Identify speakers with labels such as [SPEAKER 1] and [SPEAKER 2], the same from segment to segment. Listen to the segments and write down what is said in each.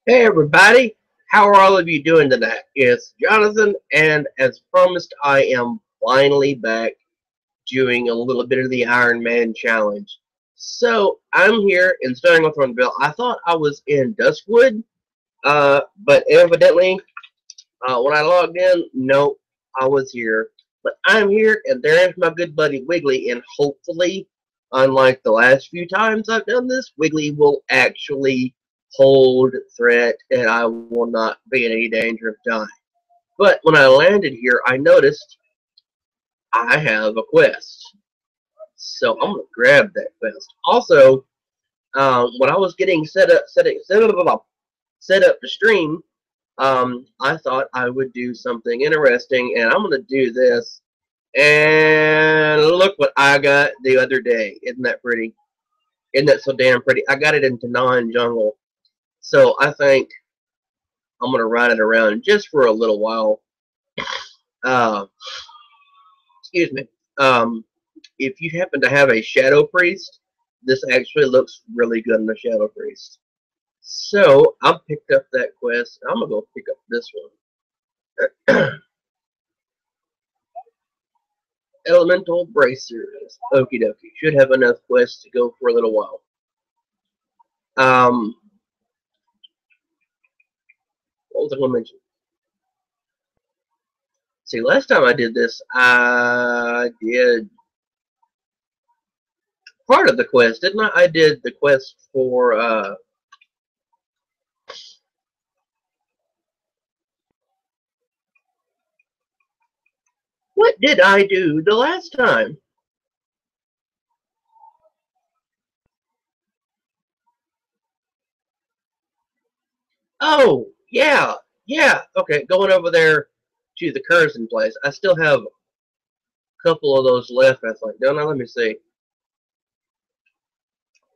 [SPEAKER 1] Hey everybody, how are all of you doing tonight? It's Jonathan, and as promised, I am finally back doing a little bit of the Iron Man challenge. So I'm here in starting with Thornville. I thought I was in Duskwood, but evidently, when I logged in, no, I was here. But I'm here, and there's my good buddy Wiggly, and hopefully, unlike the last few times I've done this, Wiggly will actually hold threat, and I will not be in any danger of dying. But when I landed here, I noticed I have a quest. So I'm gonna grab that quest. Also, when I was getting set up to stream, I thought I would do something interesting, and I'm gonna do this. And look what I got the other day. Isn't that pretty? Isn't that so damn pretty? I got it into non-jungle, so I think I'm gonna ride it around just for a little while. Uh, excuse me. Um, if you happen to have a Shadow Priest, this actually looks really good in the Shadow Priest. So I picked up that quest. I'm gonna go pick up this one. Elemental Bracers. Okie dokie. Should have enough quests to go for a little while. Um, what was I going to mention? See, last time I did this, I did part of the quest, didn't I? I did the quest for, what did I do the last time? Oh, yeah, yeah. Okay, going over there to the Curzon place. I still have a couple of those left, I think. Don't I? Let me see.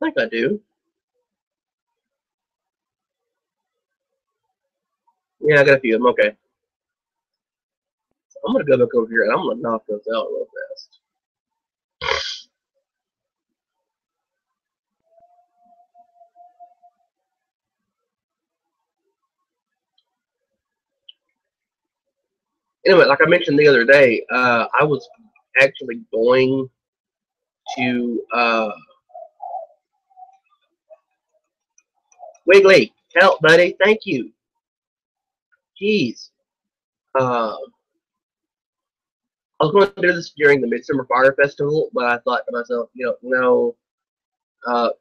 [SPEAKER 1] I think I do. Yeah, I got a few of them. Okay. I'm going to go back over here and I'm going to knock those out real fast. Anyway, like I mentioned the other day, I was actually going to Wiggly, help, buddy. Thank you. Jeez. Uh, I was going to do this during the Midsummer Fire Festival, but I thought to myself, no,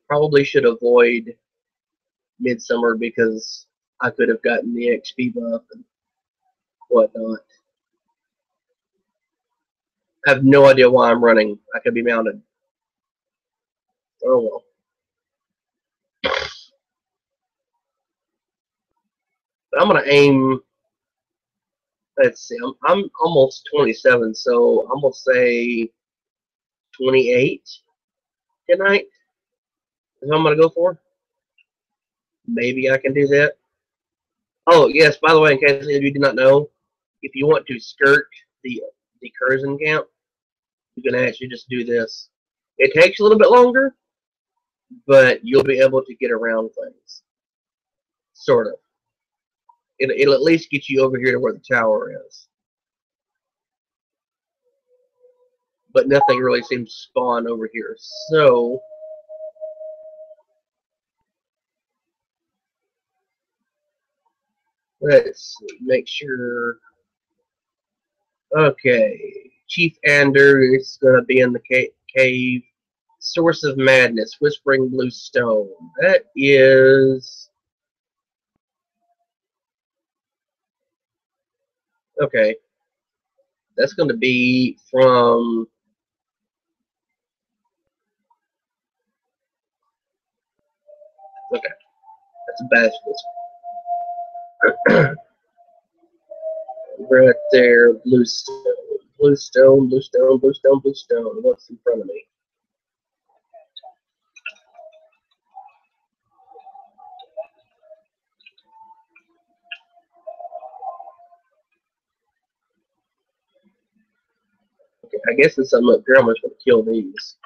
[SPEAKER 1] probably should avoid Midsummer because I could have gotten the XP buff and whatnot. I have no idea why I'm running. I could be mounted. Oh well. But I'm going to aim. Let's see. I'm almost 27, so I'm going to say 28 tonight. Is what I'm going to go for. Maybe I can do that. Oh, yes, by the way, in case any of you do not know, if you want to skirt the Curzon camp, you can actually just do this. It takes a little bit longer, but you'll be able to get around things. Sort of. It'll at least get you over here to where the tower is. But nothing really seems to spawn over here. So, let's make sure. Okay. Chief Ander is going to be in the cave. Source of Madness, Whispering Blue Stone. That is. Okay. That's going to be from. Okay. That's a basilisk. Right there. Blue stone. Blue stone, blue stone, blue stone, blue stone. What's in front of me? Okay, I guess since I'm up here, I'm just going to kill these.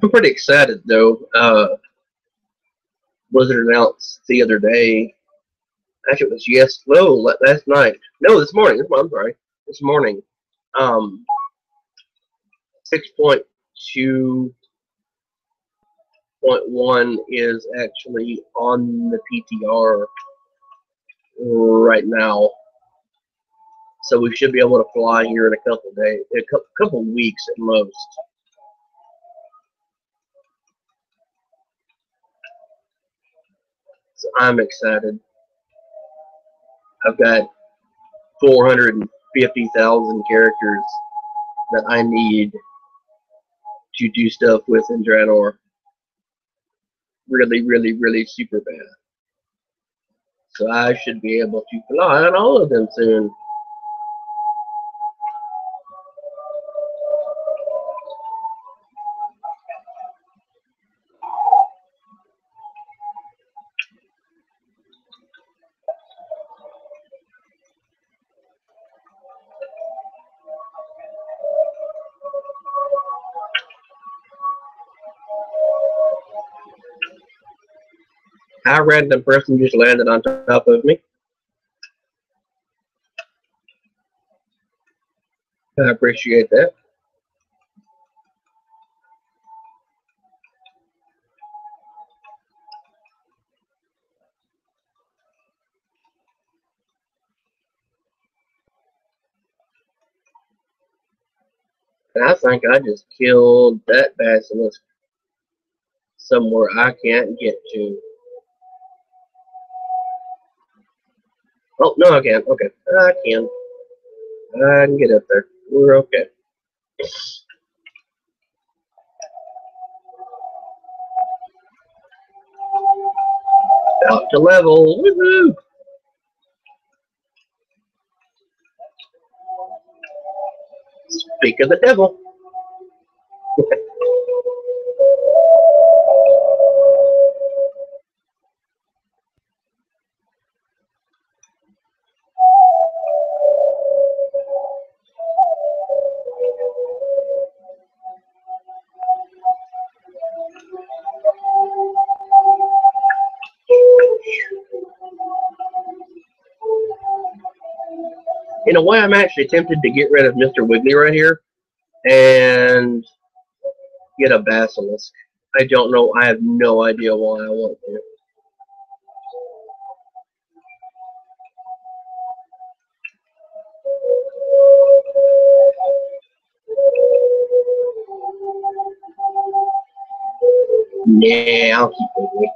[SPEAKER 1] I'm pretty excited though. Blizzard announced the other day. Actually, it was last night. No, this morning. I'm sorry, this morning. 6.2.1 is actually on the PTR right now, so we should be able to fly here in a couple of days, couple weeks at most. So I'm excited. I've got 450,000 characters that I need to do stuff with in Draenor. Really, really, really super bad. So I should be able to fly on all of them soon. How random person just landed on top of me. I appreciate that. And I think I just killed that basilisk somewhere I can't get to. Oh, no, I can't. Okay. I can. I can get up there. We're okay. Out to level. Woohoo! Speak of the devil. In a way, I'm actually tempted to get rid of Mr. Wiggly right here and get a basilisk. I don't know. I have no idea why I want to. Nah, I'll keep Wiggly.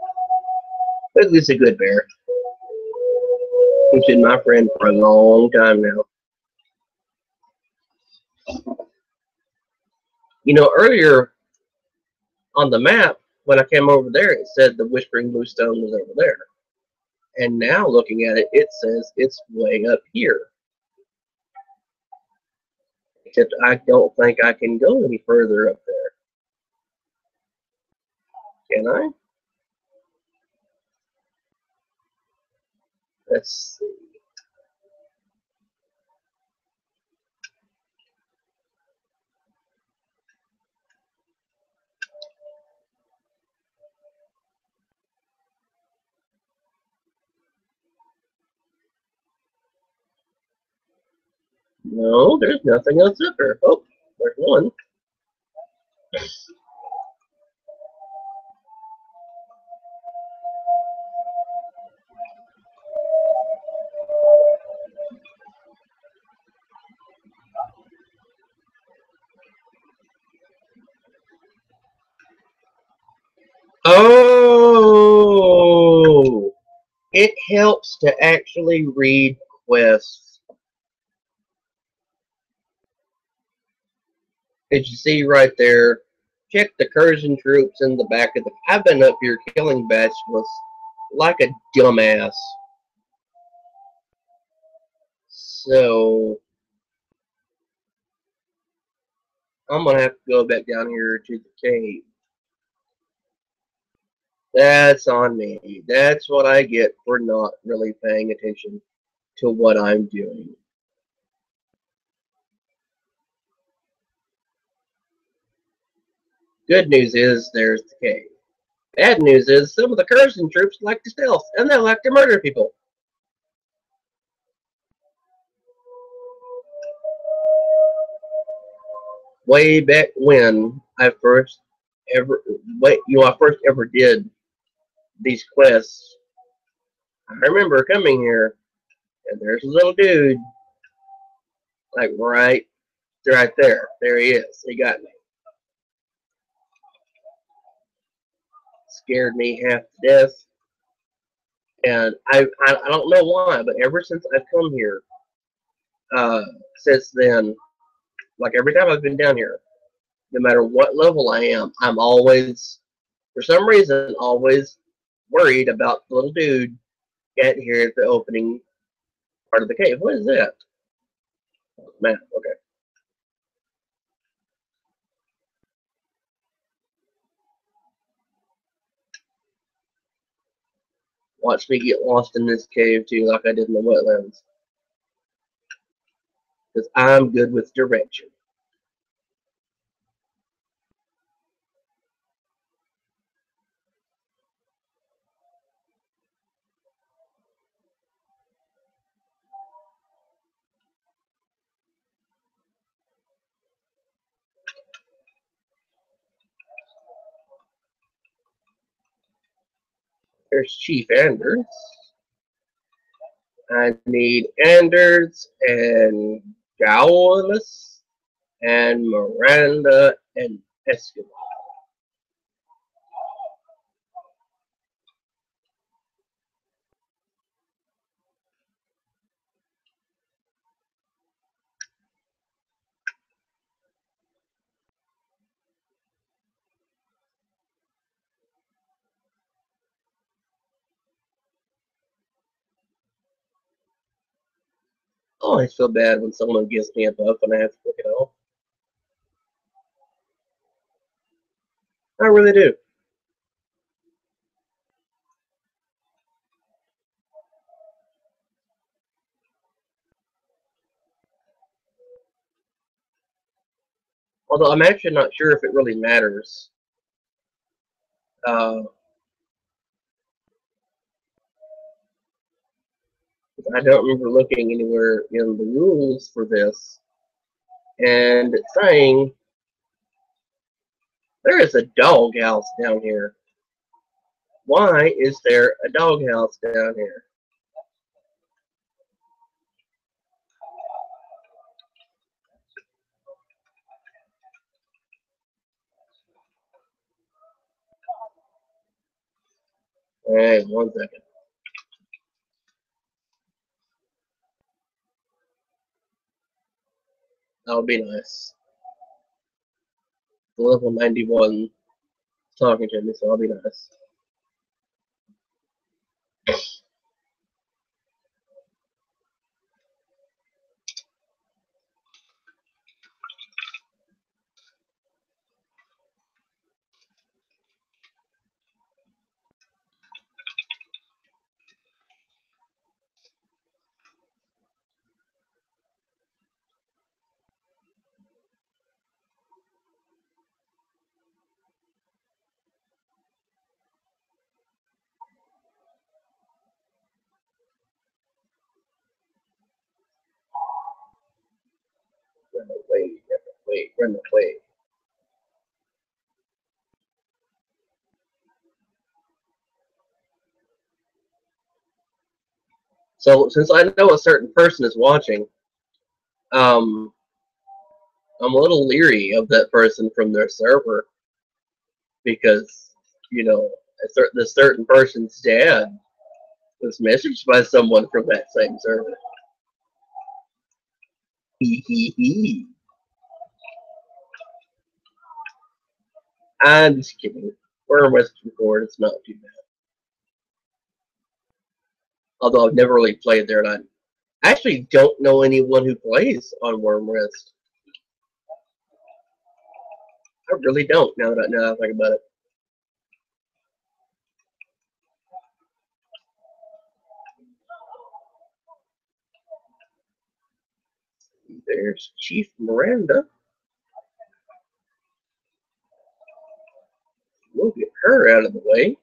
[SPEAKER 1] Wiggly's a good bear. He's been my friend for a long time now. You know, earlier on the map, when I came over there, it said the Whispering Blue Stone was over there. And now looking at it, it says it's way up here. Except I don't think I can go any further up there. Can I? Let's see. No, there's nothing else up there. Oh, there's one. Oh! It helps to actually read quests. As you see right there, check the Curzon troops in the back of the. I've been up here killing bachelors like a dumbass. So I'm gonna have to go back down here to the cave. That's on me. That's what I get for not really paying attention to what I'm doing. Good news is there's the cave. Bad news is some of the Curzon troops like to stealth, and they like to murder people. Way back when I first ever, I first ever did these quests, I remember coming here, and there's a little dude, like right there. There he is. He got me. Scared me half to death. And I don't know why, but ever since I've come here, uh, since then, like every time I've been down here, no matter what level I am, I'm always, for some reason, always worried about the little dude getting here at the opening part of the cave. What is that? Man, okay. Watch me get lost in this cave too, like I did in the wetlands. Because I'm good with direction. There's Chief Anders. I need Anders and Gowlis and Miranda and Escobar. Oh, I feel bad when someone gives me a buff and I have to pick it off. I really do. Although I'm actually not sure if it really matters. Uh, I don't remember looking anywhere in the rules for this and it's saying there is a doghouse down here. Why is there a doghouse down here? Hey, 1 second. That would be nice. The level 91 talking to me, so that'll be nice. Run away, run away, run away. So since I know a certain person is watching, um, I'm a little leery of that person from their server because this certain person's dad was messaged by someone from that same server. Hee hee hee. I'm just kidding. We're in West Record. It's not too bad. Although I've never really played there, and I actually don't know anyone who plays on Wormrest. I really don't. Now that I think about it. There's Chief Miranda. We'll get her out of the way.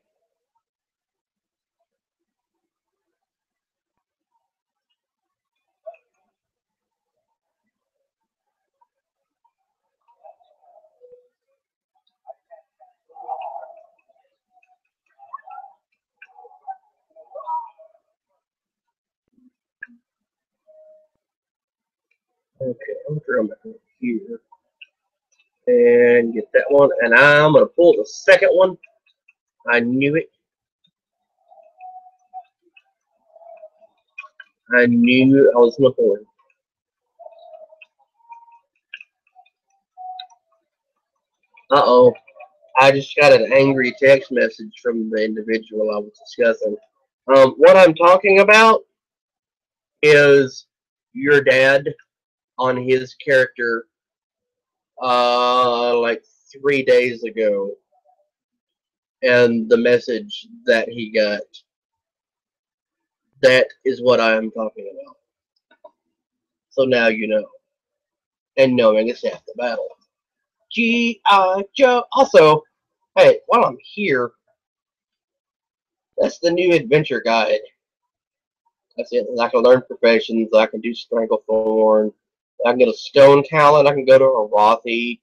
[SPEAKER 1] Okay, I'm throwing my here and get that one, and I'm gonna pull the second one. I knew it. I knew I was looking. Uh-oh. I just got an angry text message from the individual I was discussing. What I'm talking about is your dad on his character like 3 days ago, and the message that he got. That is what I am talking about. So now you know. And knowing is half the battle. G.I. Joe. Also, hey, while I'm here, that's the new adventure guide. That's it. I can learn professions. I can do Stranglethorn. I can get a Stone Talent. I can go to a Rothy.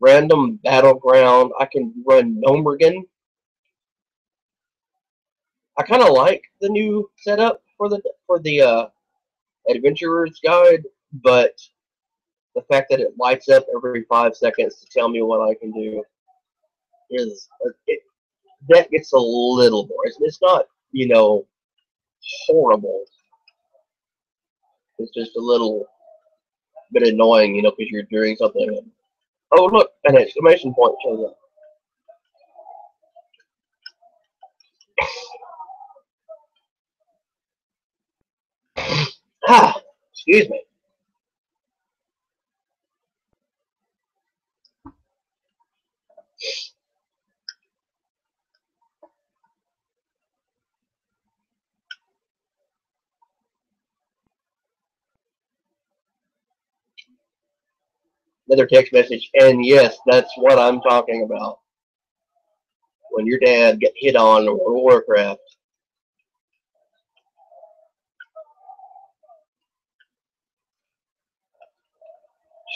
[SPEAKER 1] Random Battleground. I can run Nomergan. I kind of like the new setup for the Adventurer's Guide, but the fact that it lights up every 5 seconds to tell me what I can do is that gets a little boring. It's not, horrible. It's just a little bit annoying, because you're doing something. Oh, look, an exclamation point shows up. Ah, excuse me. Another text message, and yes, that's what I'm talking about. When your dad got hit on in World of Warcraft.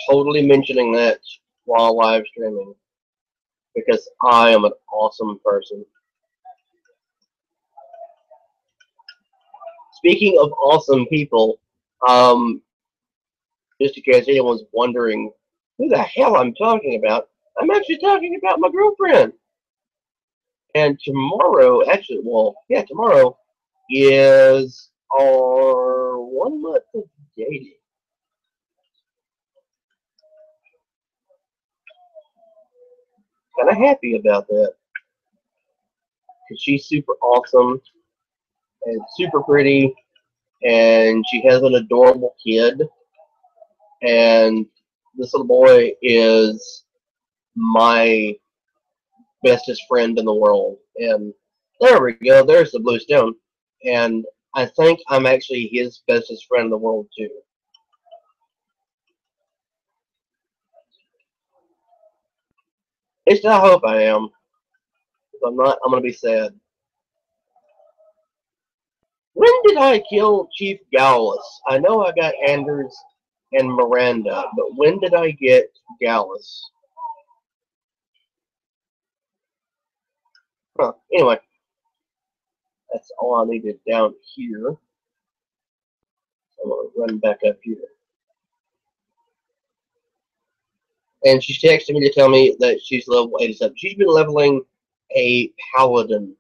[SPEAKER 1] Totally mentioning that while live streaming because I am an awesome person. Speaking of awesome people, um, just in case anyone's wondering who the hell I'm talking about, I'm actually talking about my girlfriend. And tomorrow, actually, well, yeah, tomorrow is our 1 month of dating. Kind of happy about that because she's super awesome and super pretty, and she has an adorable kid. And this little boy is my bestest friend in the world. And there we go. There's the blue stone. And I think I'm actually his bestest friend in the world too. At least I hope I am. If I'm not, I'm gonna be sad. When did I kill Chief Gallus? I know I got Anders and Miranda, but when did I get Gallus? Huh. Anyway, that's all I needed down here. I'm gonna run back up here. And she's texting me to tell me that she's level 87. She's been leveling a paladin,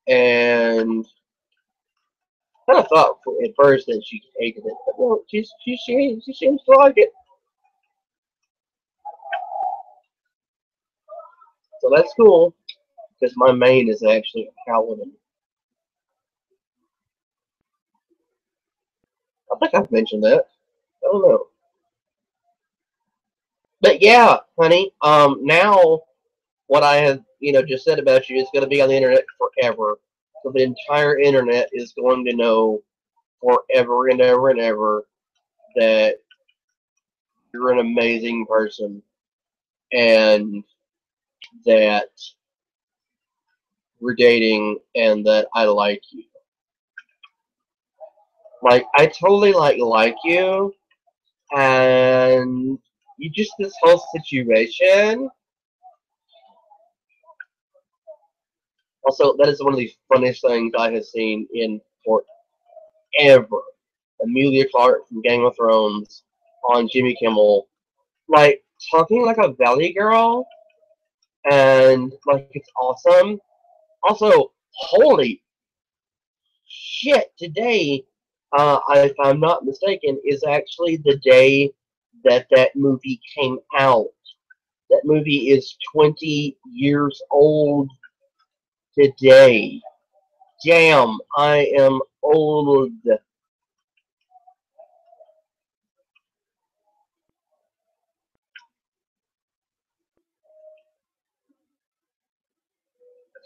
[SPEAKER 1] and kind of thought at first that she hated it, but no, she seems to like it. So that's cool because my main is actually a paladin. I think I've mentioned that. I don't know, but yeah, honey. Now what I have just said about you is going to be on the internet forever. So the entire internet is going to know forever and ever and ever that you're an amazing person, and that we're dating and that I like you. Like, I totally like you, and you just this whole situation. Also, that is one of the funniest things I have seen in forever. Amelia Clark from Game of Thrones on Jimmy Kimmel, like talking like a valley girl, and like it's awesome. Also, holy shit! Today, if I'm not mistaken, is actually the day that that movie came out. That movie is 20 years old today. Damn, I am old. I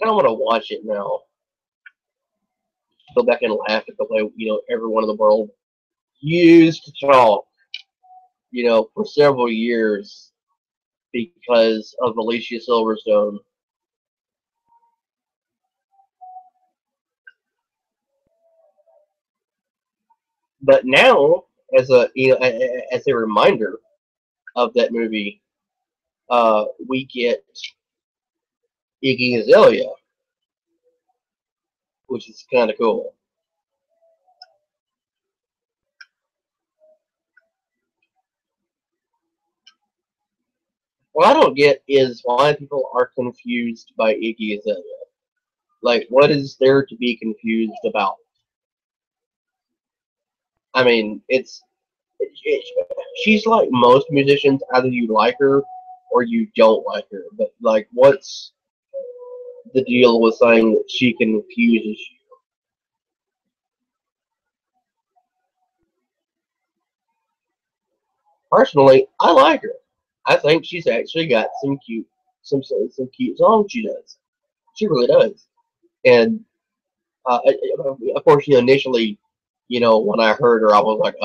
[SPEAKER 1] kind of want to watch it now. Go back and laugh at the way everyone in the world used to talk. For several years because of Alicia Silverstone. But now, as a reminder of that movie, we get Iggy Azalea, which is kind of cool. What I don't get is why people are confused by Iggy Azalea. Like, what is there to be confused about? I mean, she's like most musicians. Either you like her or you don't like her. But like, what's the deal with saying that she confuses you? Personally, I like her. I think she's actually got some cute songs she does. She really does. And of course, initially, when I heard her, I was like,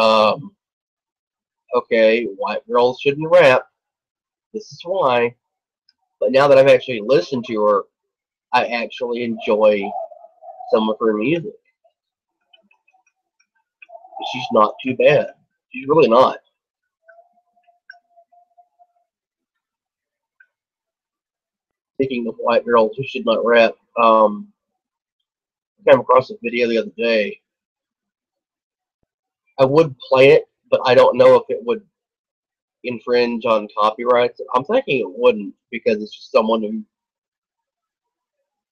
[SPEAKER 1] okay, white girls shouldn't rap. This is why. But now that I've actually listened to her, I actually enjoy some of her music. She's not too bad. She's really not. Speaking of white girls who should not rap, I came across a video the other day. I would play it, but I don't know if it would infringe on copyrights. I'm thinking it wouldn't because it's just someone who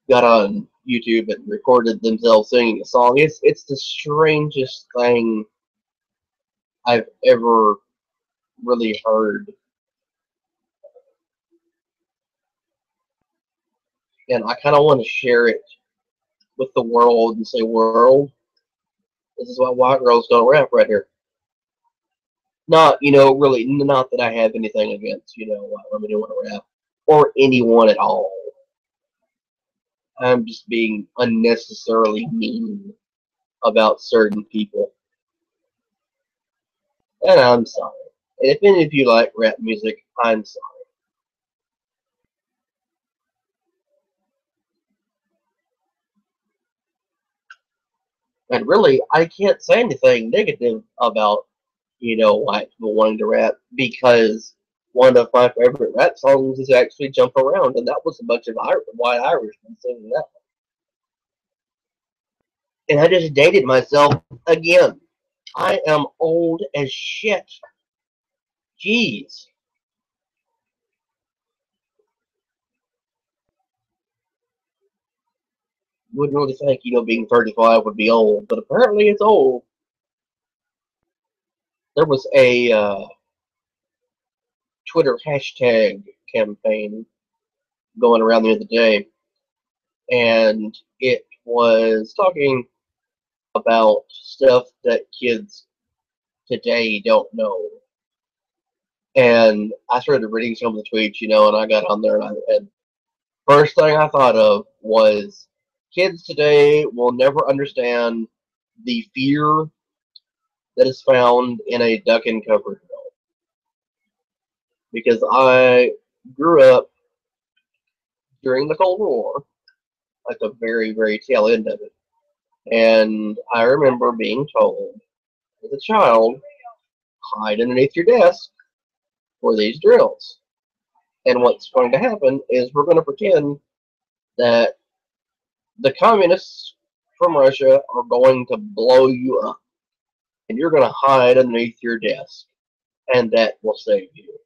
[SPEAKER 1] got on YouTube and recorded themselves singing a song. It's the strangest thing I've ever really heard, and I kind of want to share it with the world and say, "World, this is why white girls don't rap right here." Not, really, not that I have anything against, white women who want to rap or anyone at all. I'm just being unnecessarily mean about certain people. And I'm sorry. And if any of you like rap music, I'm sorry. And really, I can't say anything negative about, white people wanting to rap because one of my favorite rap songs is actually Jump Around, and that was a bunch of white Irishmen singing that. And I just dated myself again. I am old as shit. Jeez. Wouldn't really think, being 35 would be old, but apparently it's old. There was a Twitter hashtag campaign going around the other day, and it was talking about stuff that kids today don't know. And I started reading some of the tweets, and I got on there and first thing I thought of was kids today will never understand the fear that is found in a duck and cover because I grew up during the Cold War, at the very, very tail end of it. And I remember being told as a child, hide underneath your desk for these drills. And what's going to happen is we're going to pretend that the communists from Russia are going to blow you up. And you're going to hide underneath your desk. And that will save you.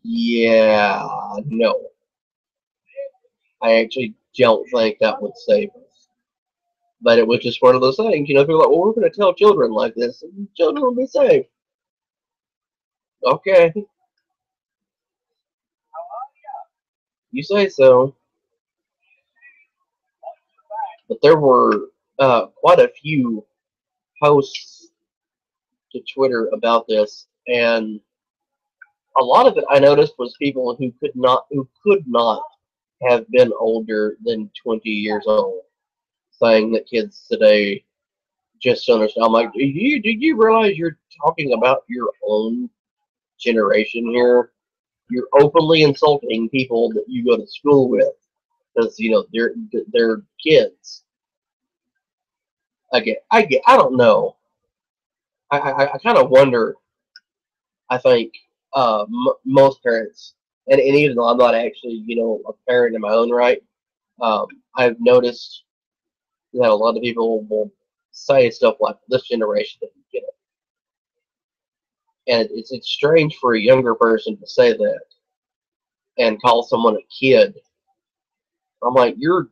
[SPEAKER 1] Yeah, no. I actually don't think that would save us. But it was just one of those things, people are like, well, we're going to tell children like this, and children will be safe. Okay, you say so. But there were quite a few posts to Twitter about this, and a lot of it I noticed was people who could not have been older than 20 years old, saying that kids today just don't understand. I'm like, do you realize you're talking about your own generation here? You're openly insulting people that you go to school with because they're kids. I don't know. I kind of wonder. I think most parents, and even though I'm not actually a parent in my own right, I've noticed that a lot of people will say stuff like this generation didn't get it, and it's strange for a younger person to say that and call someone a kid. I'm like, you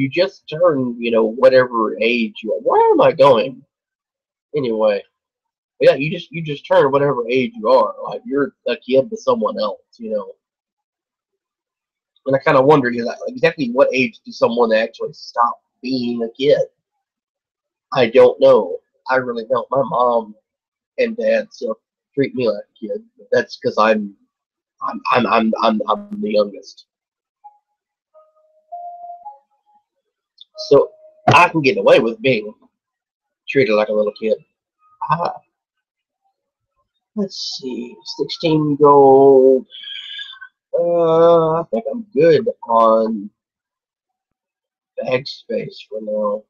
[SPEAKER 1] just turned whatever age you are. Where am I going anyway? Yeah, you just turned whatever age you are. Like you're a kid to someone else. And I kind of wonder, exactly what age does someone actually stop being a kid? I don't know. I really don't. My mom and dad still treat me like a kid. But that's because I'm the youngest, so I can get away with being treated like a little kid. Ah, let's see, 16 gold. I think I'm good on bag space for now.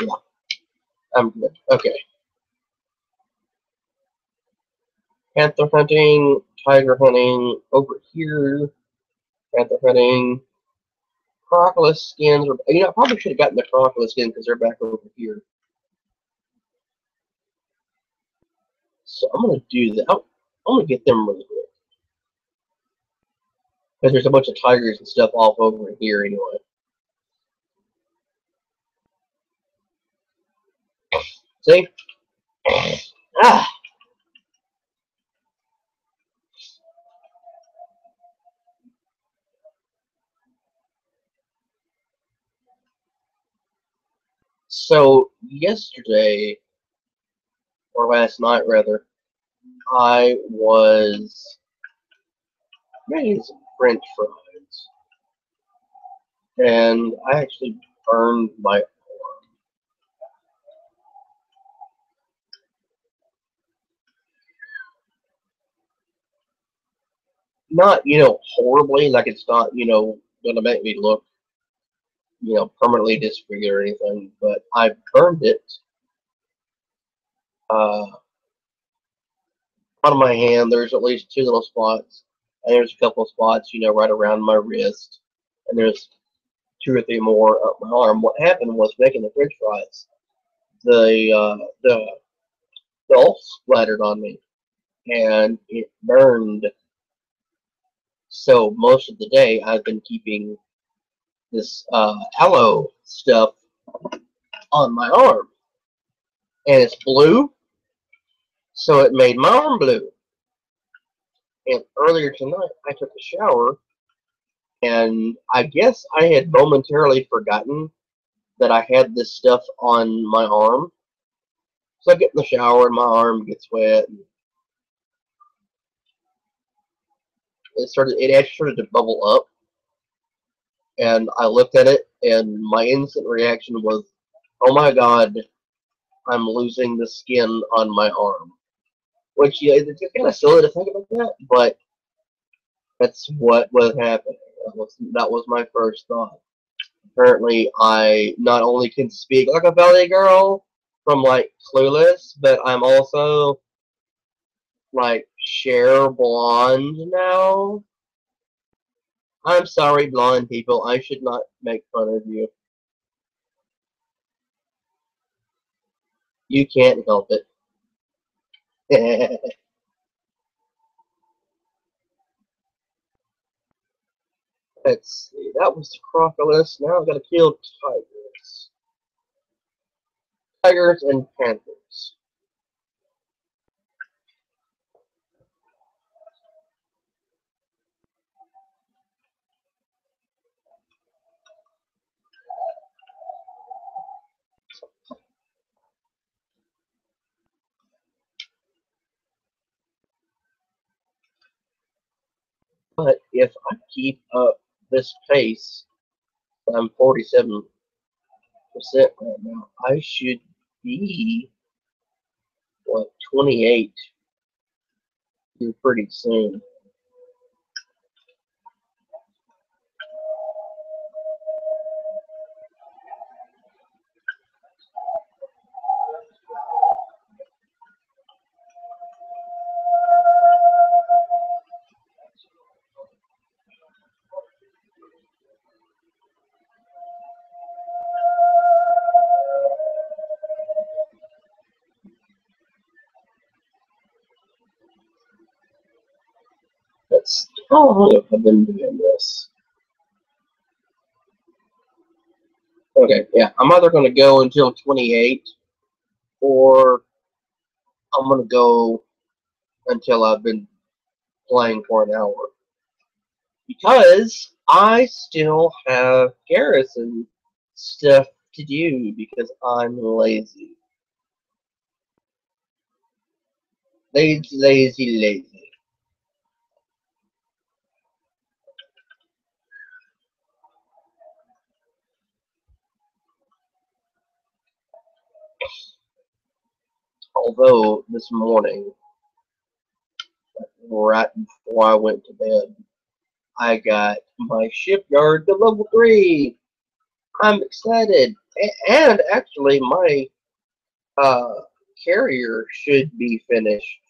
[SPEAKER 1] Yeah, I'm good. Okay. Panther hunting, tiger hunting, over here. Panther hunting. Crocodile skins. I probably should have gotten the crocodile skin because they're back over here. So I'm going to do that. I'm going to get them really quick. Because there's a bunch of tigers and stuff off over here anyway. See? Ah! So yesterday, or last night rather, I was making some French fries, and I actually burned my arm. Not, horribly, like it's not, gonna make me look, permanently disfigured or anything, but I burned it on my hand. There's at least two little spots, and there's a couple of spots, right around my wrist, and there's two or three more up my arm. What happened was making the French fries, the salt splattered on me, and it burned. So most of the day, I've been keeping this aloe stuff on my arm, and it's blue, so it made my arm blue. And earlier tonight, I took a shower, and I guess I had momentarily forgotten that I had this stuff on my arm. So I get in the shower, and my arm gets wet, and it actually started to bubble up. And I looked at it, and my instant reaction was, "Oh my God, I'm losing the skin on my arm. Which, yeah, it's kind of silly to think about that, but that's what was happening. That was my first thought. Apparently, I not only can speak like a valley girl from like Clueless, but I'm also like Cher blonde now. I'm sorry, blonde people. I should not make fun of you. You can't help it. Let's see. That was the crocodile. Now I've got to kill tigers. Tigers and panthers. But if I keep up this pace, I'm 47% right now. I should be, what, 28 pretty soon. That's how long have I been doing this? Okay, yeah, I'm either going to go until 28 or I'm going to go until I've been playing for an hour. Because I still have garrison stuff to do because I'm lazy. Lazy, lazy, lazy. Although this morning, right before I went to bed, I got my shipyard to level 3. I'm excited. And actually, my uh, carrier should be finished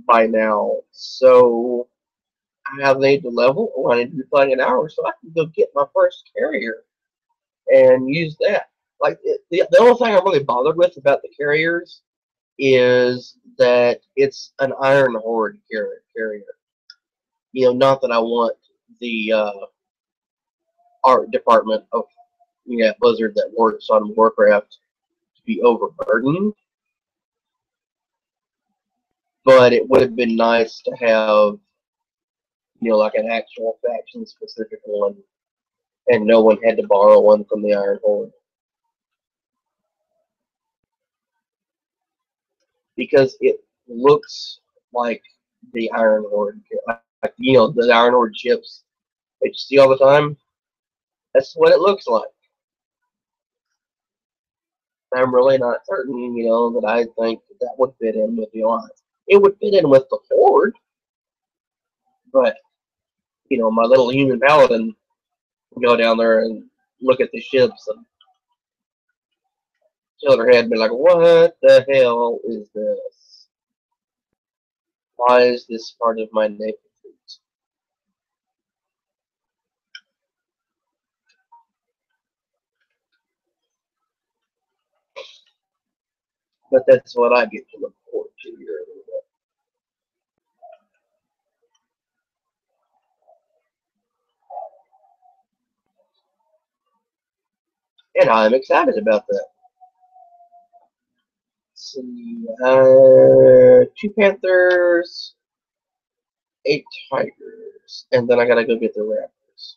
[SPEAKER 1] by now. So I have need to level. Oh, I need to be playing an hour so I can go get my first carrier and use that. Like the only thing I'm really bothered with about the carriers is that it's an Iron Horde carrier. Not that I want the art department of Blizzard that works on Warcraft to be overburdened, but it would have been nice to have like an actual faction specific one, and no one had to borrow one from the Iron Horde because it looks like the Iron Horde, like the Iron Horde ships that you see all the time. That's what it looks like. I'm really not certain, that I think that would fit in with the Alliance. It would fit in with the Horde, but my little human paladin would go down there and look at the ships and tilt her head and be like, "What the hell is this? Why is this part of my neighborhood?" But that's what I get to look forward to here. And I'm excited about that. Let's see, 2 panthers, 8 tigers, and then I gotta go get the raptors.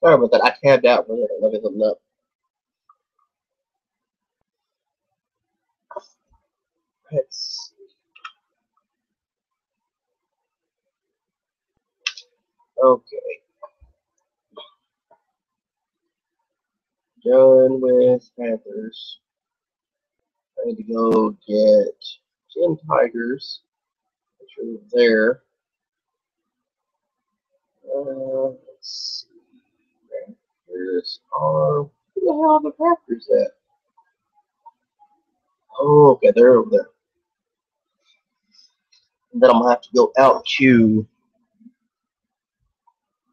[SPEAKER 1] Sorry about that. I tabbed out for a minute. Look something up. Let's see. Okay. Done with Panthers. I need to go get 10 Tigers, which are there. Let's see. Raptors are. Where the hell are the Raptors at? Oh, okay, they're over there. And then I'm gonna have to go out to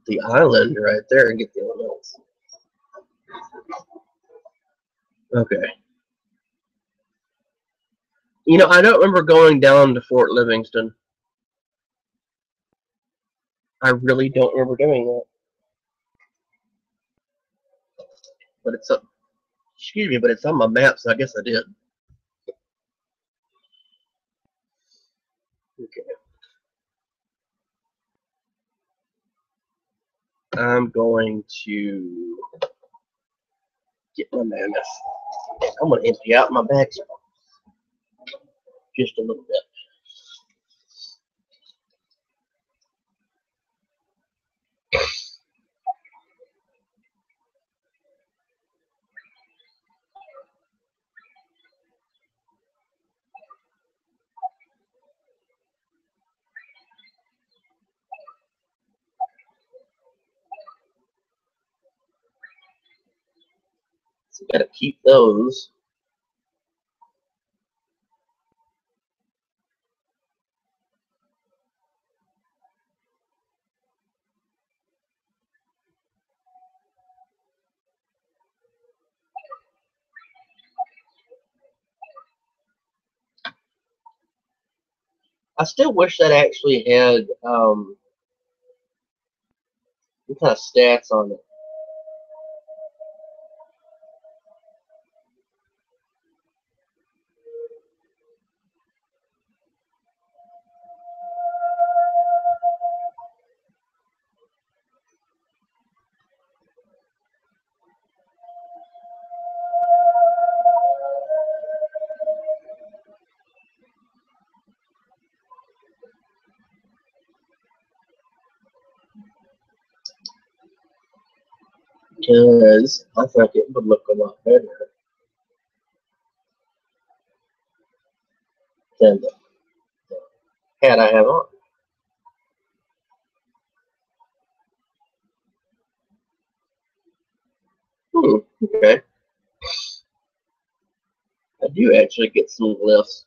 [SPEAKER 1] the island right there and get the elementals. Okay. You know, I don't remember going down to Fort Livingston. I really don't remember doing that. But it's up. Excuse me, but it's on my map, so I guess I did. Okay. I'm going to get my mammoth. I'm going to empty out my bags just a little bit. So got to keep those. I still wish that actually had some kind of stats on it. Because I think it would look a lot better than the hat I have on. Okay. I do actually get some glyphs.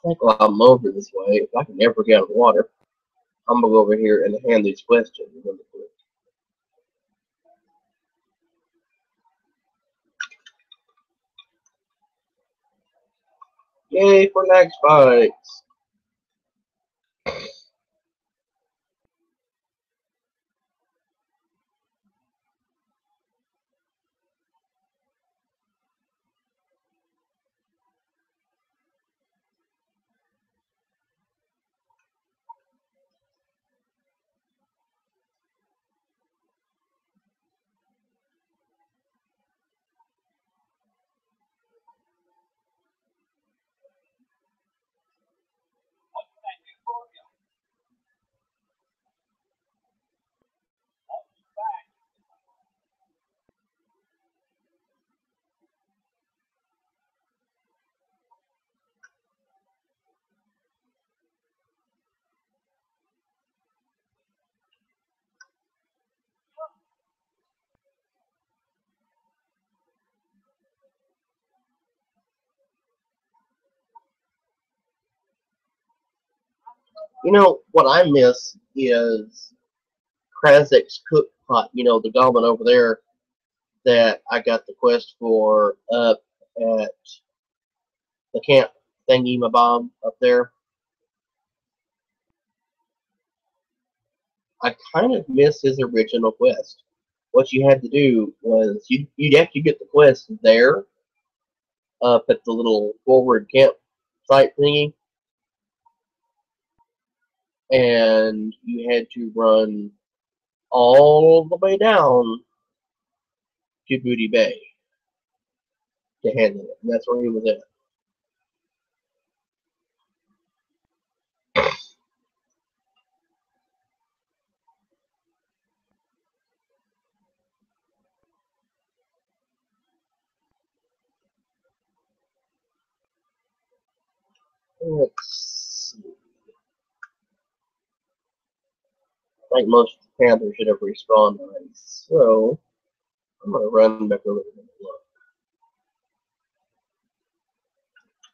[SPEAKER 1] I think while I'm over this way, if I can ever get out of the water, I'm going to go over here and hand these questions. Yay for lag spikes. You know, what I miss is Krazek's cook pot, the goblin over there that I got the quest for up at the camp thingy mabob up there. I kind of miss his original quest. What you had to do was you'd have to get the quest there up at the little forward campsite thingy, and you had to run all the way down to Booty Bay to handle it. And that's where he was at. Let's see. I think most Panthers should have respawned already. So I'm gonna run back over there and look.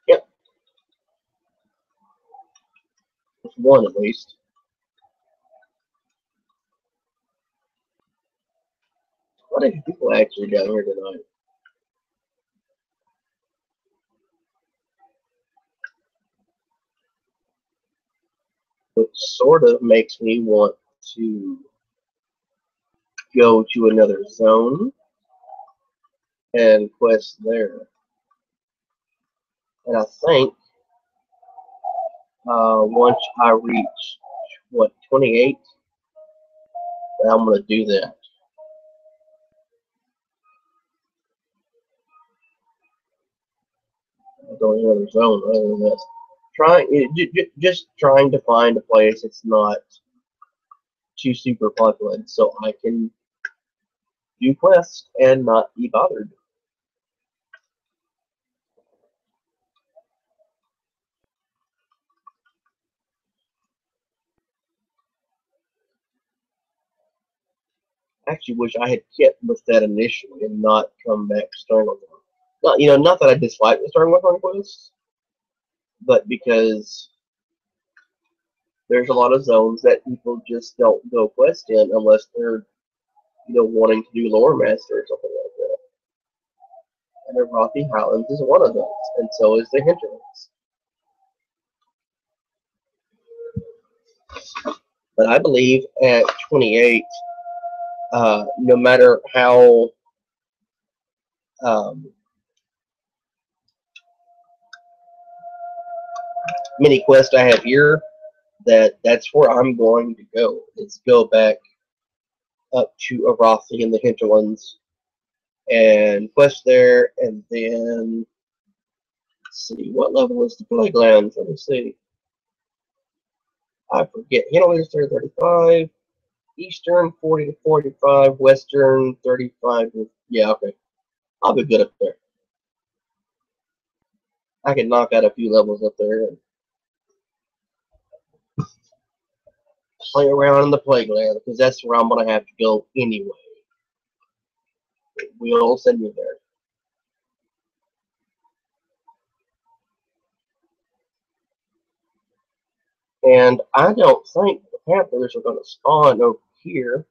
[SPEAKER 1] Yep, there's one at least. What are people actually down here tonight? Which sort of makes me want to go to another zone and quest there. And I think once I reach, 28, I'm going to do that. I'm going to another zone rather than this. Just trying to find a place that's not too super populated so I can do quests and not be bothered. I actually wish I had kept with that initially and not come back starting with one. Not that I dislike the starting with one quests, but because there's a lot of zones that people just don't go quest in unless they're wanting to do lore master or something like that. And the Rocky Highlands is one of those, and so is the Hinterlands. But I believe at 28, no matter how um, many quests I have here, that's where I'm going to go. Is go back up to Arathi in the Hinterlands and quest there, and then let's see what level is the Plaguelands. Let me see. I forget. Hinterlands 35, Eastern 40 to 45, Western 35. Yeah, okay. I'll be good up there. I can knock out a few levels up there and play around in the Plagueland because that's where I'm gonna have to go anyway. We'll send you there. And I don't think the Panthers are going to spawn over here.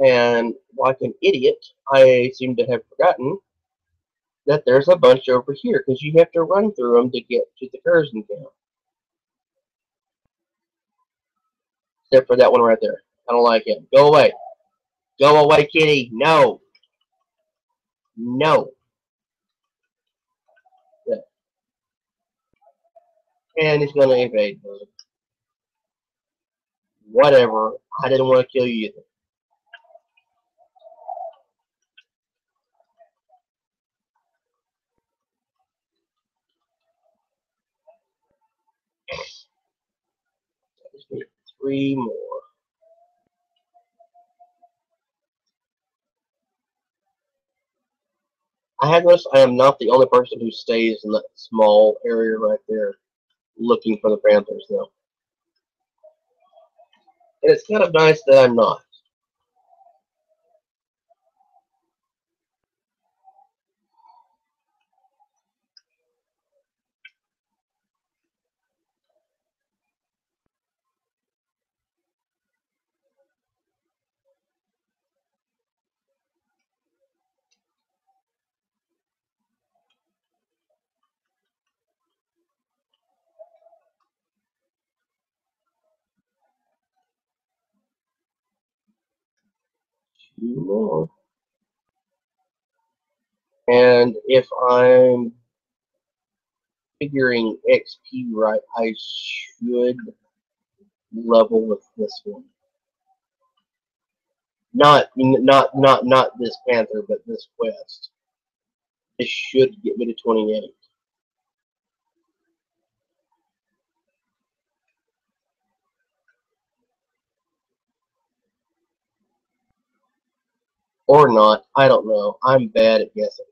[SPEAKER 1] And like an idiot, I seem to have forgotten that there's a bunch over here because you have to run through them to get to the Curzon camp. Except for that one right there. I don't like him. Go away. Go away, kitty. No. No. Yeah. And he's going to evade. Whatever. I didn't want to kill you either. Just need 3 more. I have noticed I am not the only person who stays in that small area right there looking for the Panthers, though. And it's kind of nice that I'm not. more. And if I'm figuring XP right, I should level with this one. Not this Panther, but this quest. This should get me to 28. Or not. I don't know. I'm bad at guessing.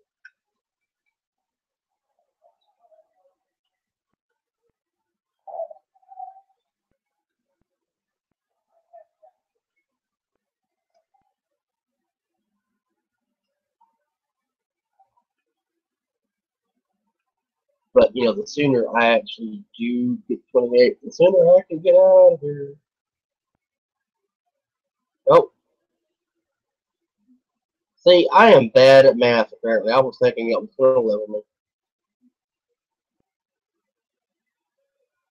[SPEAKER 1] But, you know, the sooner I actually do get 28, the sooner I can get out of here. Oh, see, I am bad at math, apparently. I was thinking it was going to level me.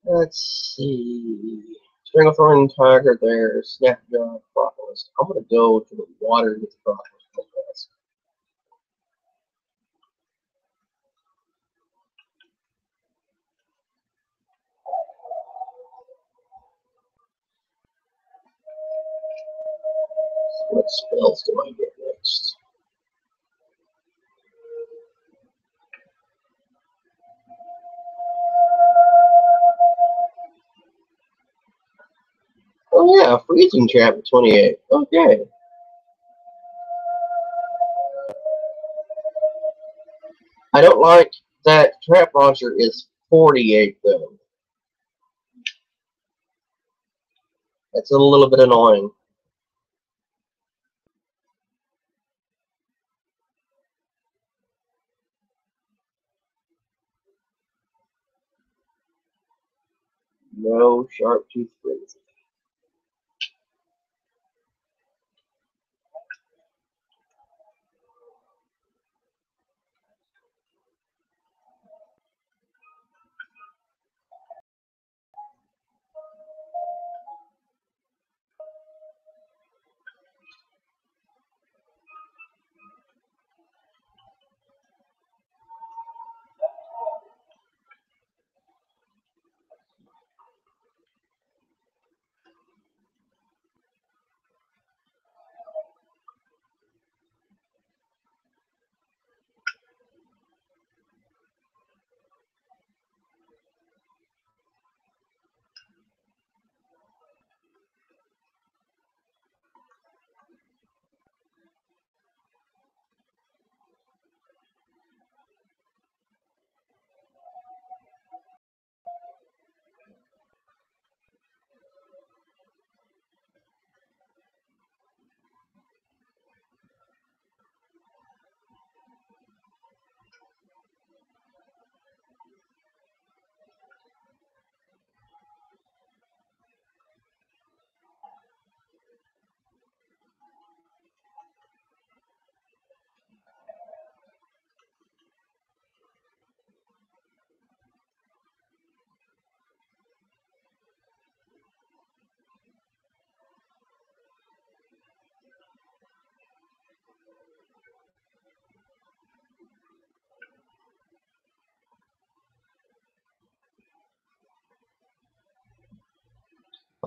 [SPEAKER 1] Let's see. Stranglethorn, Tiger, there, Snapjaw, Propolis. I'm going to go to the water to get the Propolis. What spells do I get next? Oh yeah, freezing trap at 28. Okay. I don't like that trap launcher is 48 though. That's a little bit annoying. No sharp tooth freezing.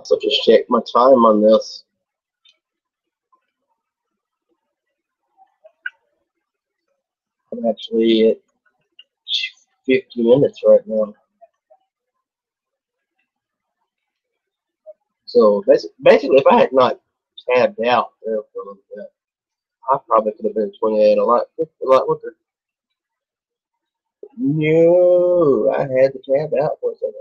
[SPEAKER 1] So just check my time on this. I'm actually at 50 minutes right now. So basically, if I had not tabbed out there for a little bit, I probably could have been 28 a lot quicker. No, I had to tab out for a second.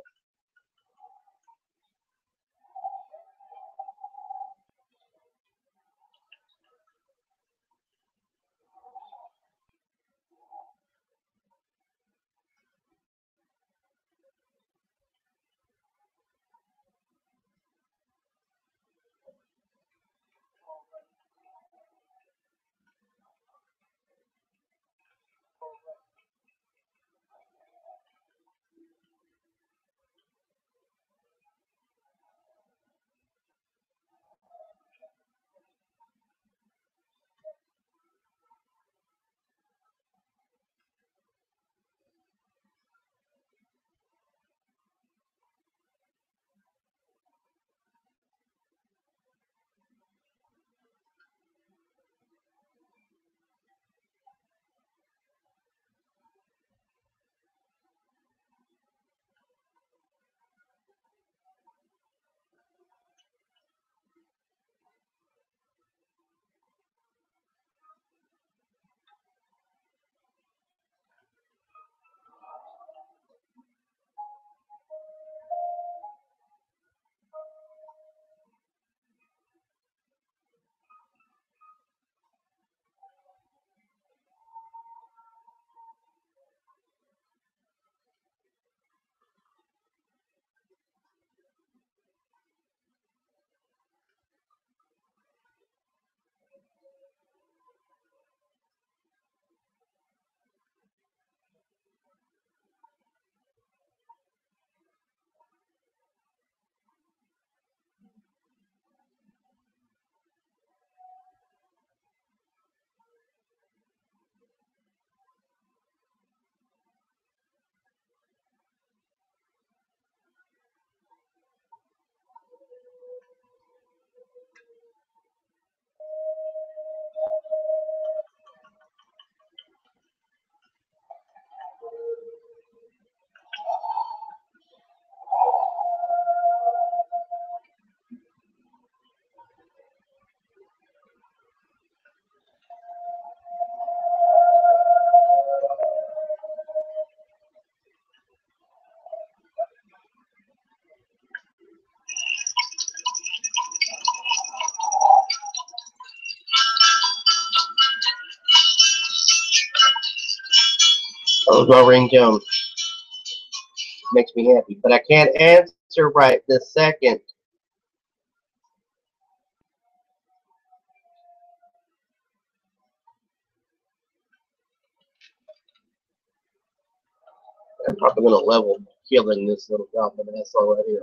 [SPEAKER 1] Oh, my ringtone makes me happy, but I can't answer right this second. I'm probably gonna level killing this little goblin asshole right here.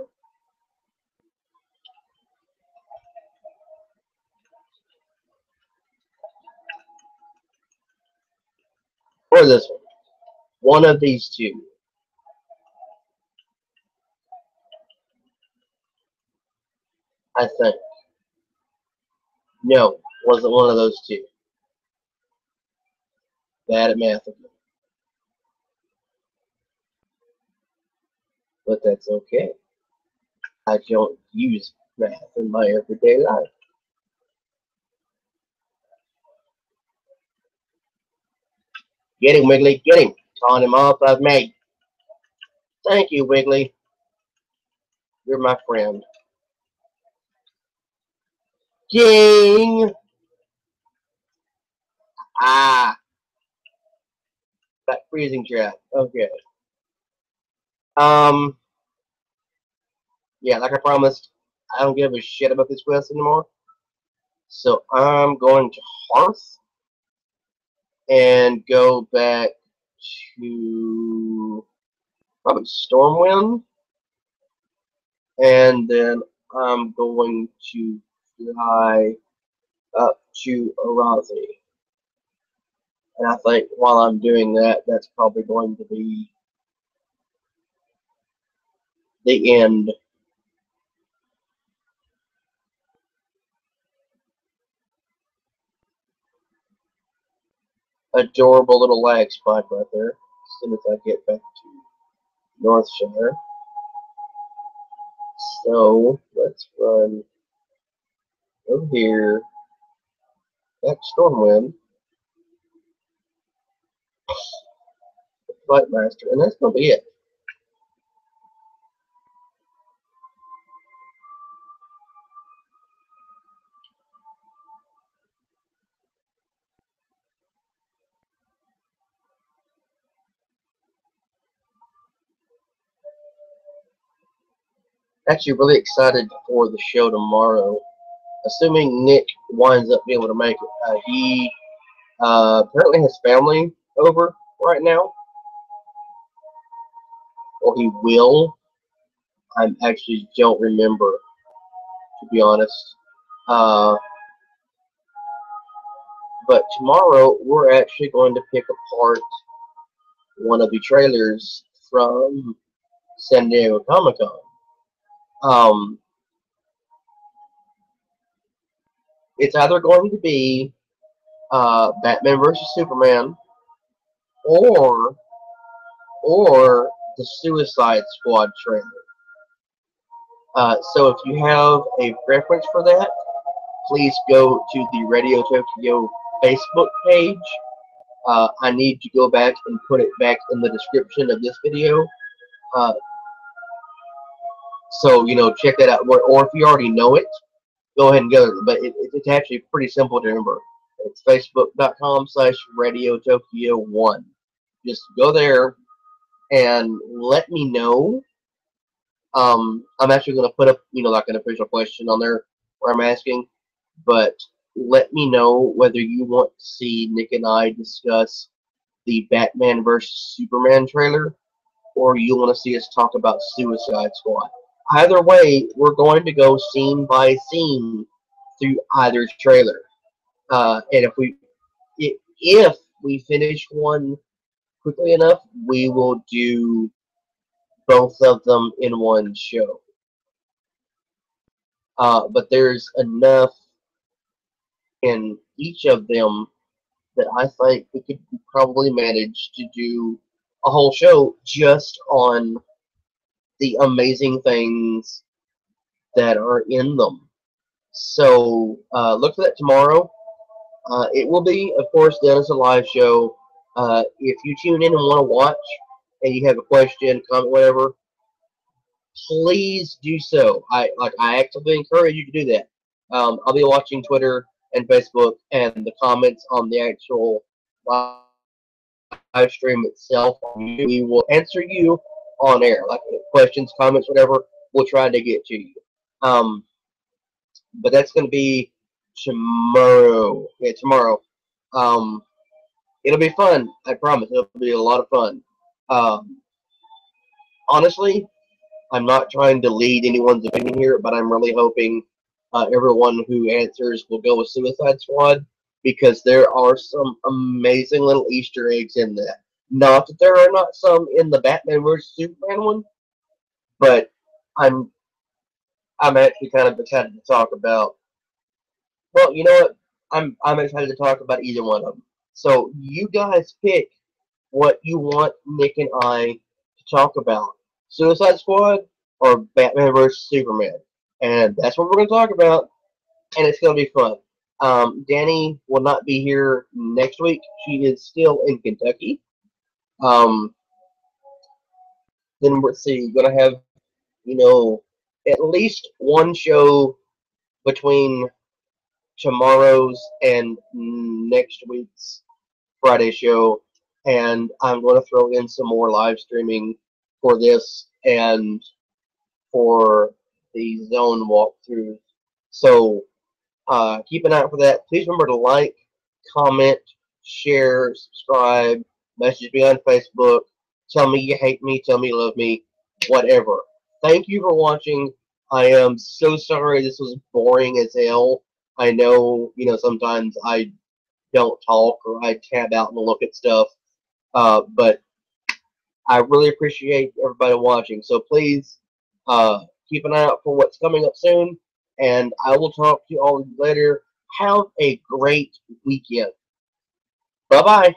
[SPEAKER 1] Or this one. One of these two. I think. No, wasn't one of those two. Bad at math again. But that's okay. I don't use math in my everyday life. Get him, Wiggly, get him. Calling him off I've made. Thank you, Wiggly. You're my friend. King! Ah, that freezing trap. Okay. Um, yeah, like I promised, I don't give a shit about this quest anymore. So I'm going to Hearth and go back to probably Stormwind, and then I'm going to fly up to Arazi. And I think while I'm doing that, that's probably going to be the end. Adorable little lag spot right there. As soon as I get back to Northshire. So let's run over here. Back Stormwind. Flightmaster, and that's gonna be it. Actually, really excited for the show tomorrow. Assuming Nick winds up being able to make it. He apparently has family over right now, or he will. I actually don't remember, to be honest. Uh, but tomorrow we're actually going to pick apart one of the trailers from San Diego Comic Con. It's either going to be Batman versus Superman or the Suicide Squad trailer. So if you have a preference for that, please go to the Radio Tokyo Facebook page. I need to go back and put it back in the description of this video. Uh, so, check that out. Or if you already know it, go ahead and go. But it's actually pretty simple to remember. It's facebook.com/Radio Tokyo 1. Just go there and let me know. I'm actually going to put up, like an official question on there where I'm asking. But let me know whether you want to see Nick and I discuss the Batman vs. Superman trailer, or you want to see us talk about Suicide Squad. Either way, we're going to go scene by scene through either trailer. And if we finish one quickly enough, we will do both of them in one show. But there's enough in each of them that I think we could probably manage to do a whole show just on the amazing things that are in them. So look for that tomorrow. It will be, of course, done as a live show. If you tune in and want to watch and you have a question, comment, whatever, please do so. I actively encourage you to do that. I'll be watching Twitter and Facebook and the comments on the actual live live stream itself on YouTube. We will answer you on air, like questions, comments, whatever. We'll try to get to you. Um, but that's going to be tomorrow. Yeah, tomorrow. Um, it'll be fun. I promise. It'll be a lot of fun. Um, honestly, I'm not trying to lead anyone's opinion here, but I'm really hoping everyone who answers will go with Suicide Squad because there are some amazing little Easter eggs in that. Not that there are not some in the Batman vs Superman one, but I'm I'm actually kind of excited to talk about. Well, you know what? I'm excited to talk about either one of them. So you guys pick what you want Nick and I to talk about: Suicide Squad or Batman vs Superman, and that's what we're going to talk about, and it's going to be fun. Danny will not be here next week. She is still in Kentucky. Um, then let's see, going to have at least one show between tomorrow's and next week's Friday show, and I'm going to throw in some more live streaming for this and for the zone walkthroughs. So keep an eye out for that. Please remember to like, comment, share, subscribe, message me on Facebook. Tell me you hate me, tell me you love me, whatever. Thank you for watching. I am so sorry this was boring as hell. I know, sometimes I don't talk or I tab out and look at stuff. But I really appreciate everybody watching. So please keep an eye out for what's coming up soon. And I will talk to you all later. Have a great weekend. Bye bye.